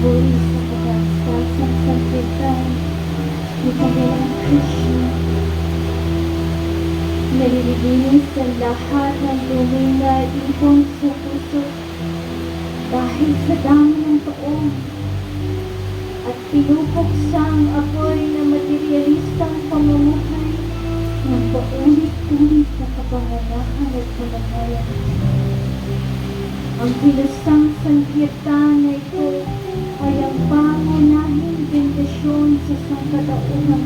Puri sa kagasasang sanlitan ni Panginoong Krishna. Nalilinis ang lahat ng dumi na ipon sa puso dahil sa dami ng taon at pinupuksang apoy na materialistang pamumuhay ng paulit-ulit na kapanganahan at kamatayan. Ang pinasang sankirtan na ito ay ang pangunahing bendisyon sa sangkatauhan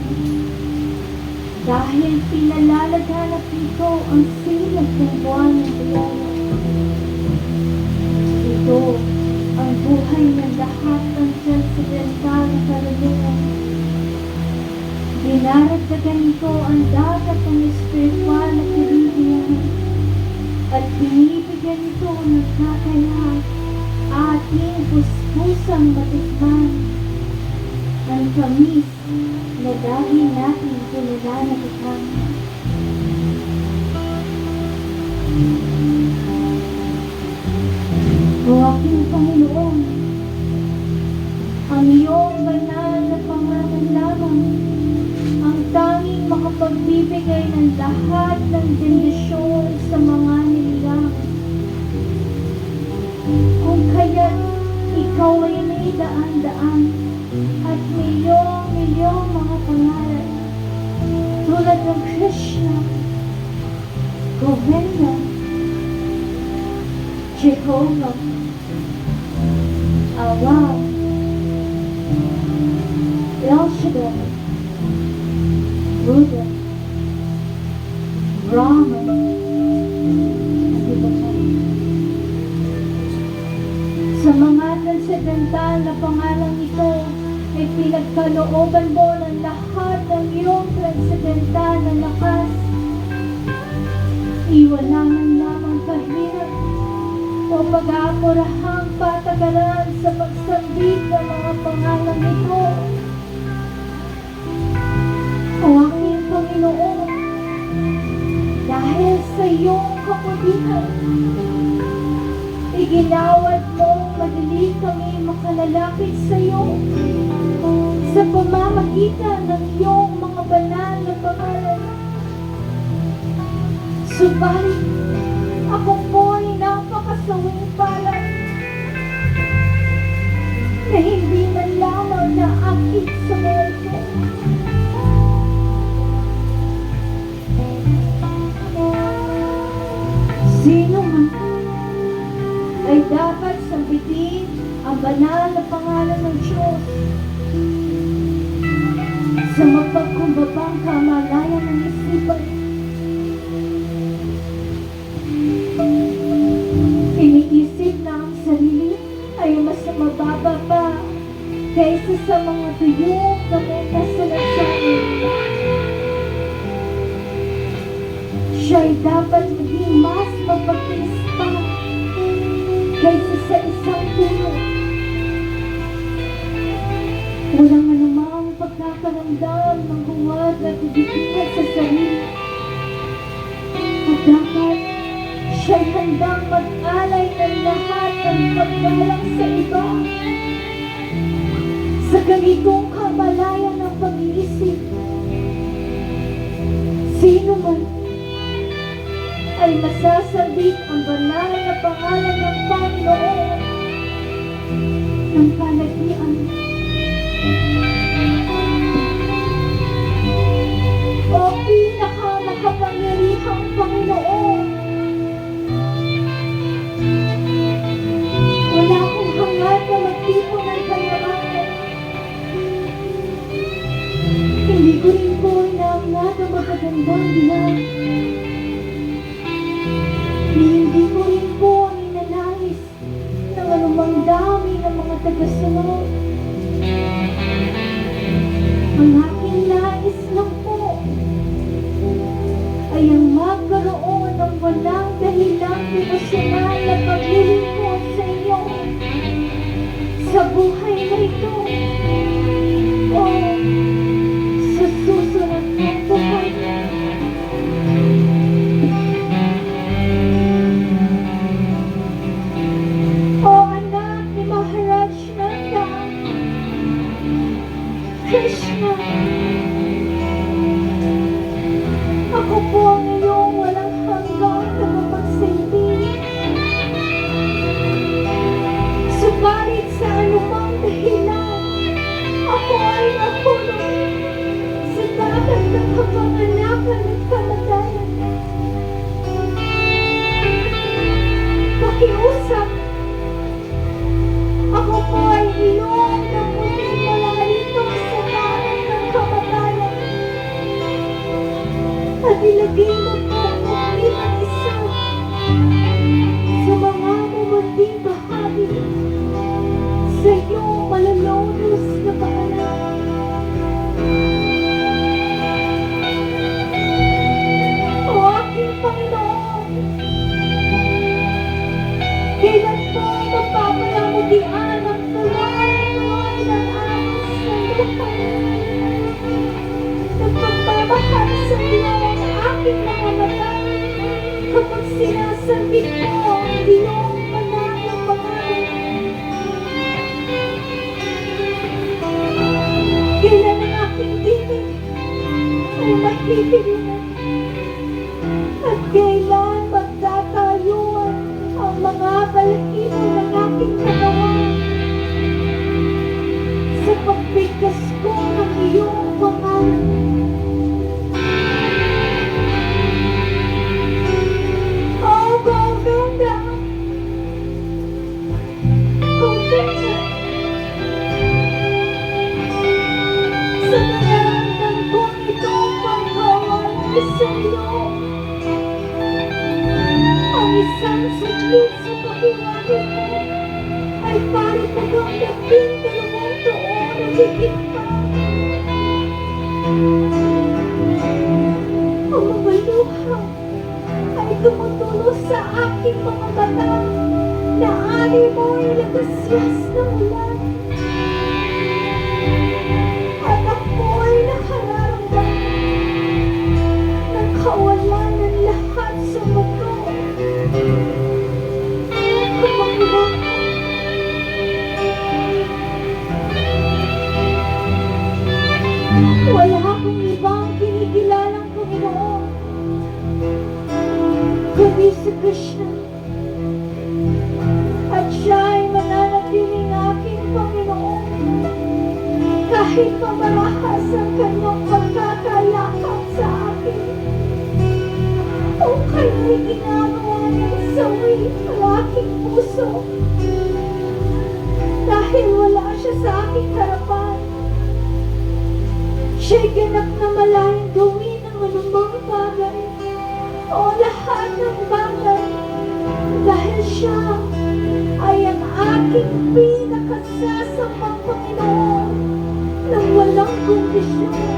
dahil pinalalaganap nito ang silag ng buwan ng biyaya. Ito ang buhay ng lahat ng transcendental na karunungan. Dinaragdagan nito ang dagat ng espiritual na kaligayahan at binibigyan ito ng kakayahan ating puspusang matikman ang tamis na dahil natin pinananabitan. O aking Panginoon, ang iyong banal na pangalan lamang ang tanging makapagbibigay ng lahat ng bendisyon sa mga nilalang. Kung kaya't ikaw ay may daan-daan at milyong mga pangalan tulad ng Krishna, Govinda, Jehovah, Allah, El Shaddai, Buddha, Brahman, at iba pa. Sa mga transcendental na pangalang ito ay pinagkalooban mo ng lahat ng iyong transcendental na lakas. Iwala man lamang kahirap o pag-aapurahang patagalan sa pagsambit ng mga pangalang ito. O aking Panginoon, dahil sa iyong kaputihan, iginawad mo madali kami makalalapit sa iyo sa pamamagitan ng iyong mga banal na pangalan. Subalit, ako po'y napakasawing palad na hindi man lamang naakit sa mga ito. Sino man ay dapat sambitin ang banal na pangalan ng Diyos sa mapagkumbabang kamalayan ng isipan. Iniisip na ang sarili ay mas mababa pa kaysa sa mga tuyong gamit na sinasabi. Siya'y dapat maging mas mapagtiis pa kaysa sa isang puno. Walang anumang pagkakaramdam ng huwad at higitihan sa sarili. At dapat siya'y handang mag-alay ng lahat ng paggalang sa iba. Sa ganitong kamalayan ng pag-iisip, sino man ay masasabit ang banal na pangalan ng Panginoon ng palagian. O pinakamakapangyarihang Panginoon, wala akong hangad na magtipon ng kayamanan. Hindi ko rin po inaangad ang magagandang dilag. Hindi ko rin po ninanais ng anumang dami ng mga tagasunod. Ang aking nais lang po ay ang magkaroon ng walang dahilang emosyonal na paglilingkod sa iyo sa buhay na ito o sa susunod ng buhay. O anak ni Maharaj Nanda, Diyan ang tuloy-tuloy ng anos ng buhay. Nagpagmamahal sa iyo ang aking mga mata. Kapag sinasambit mo ang iyong manang pangalan. Kailan ang aking tinig ay magpipilinan? At kailan magtatayuan ang mga balahibo ng aking katawan? Sa pagbigkas ko ng iyong pangalan. Oh, Golgotha! Golgotha! Sa nararamdaman kong itong pagkawalay sa iyo, ang isang saglit sa pagkawalay mo ay parang magandang dalawang taon na higit pa. Ang mga luha ay tumutulo sa aking mga mata na ari mo'y nagasyas ng ulan. At ako'y nakararamdam ng kawalan ng lahat sa mundo. Kapag wala akong ibang kinikilalang Panginoon kundi si Krishna. At siya ay mananatiling aking Panginoon kahit pamarahas ang kanyang pagkakayakap sa akin. O kanya'y ginagawa niyang sawi ang aking puso dahil wala siya sa aking harapan. Siya'y ganap na malayang gawin ang anumang bagay o lahat ng bagay dahil siya ay ang aking pinakasasambang Panginoon nang walang kondisyon.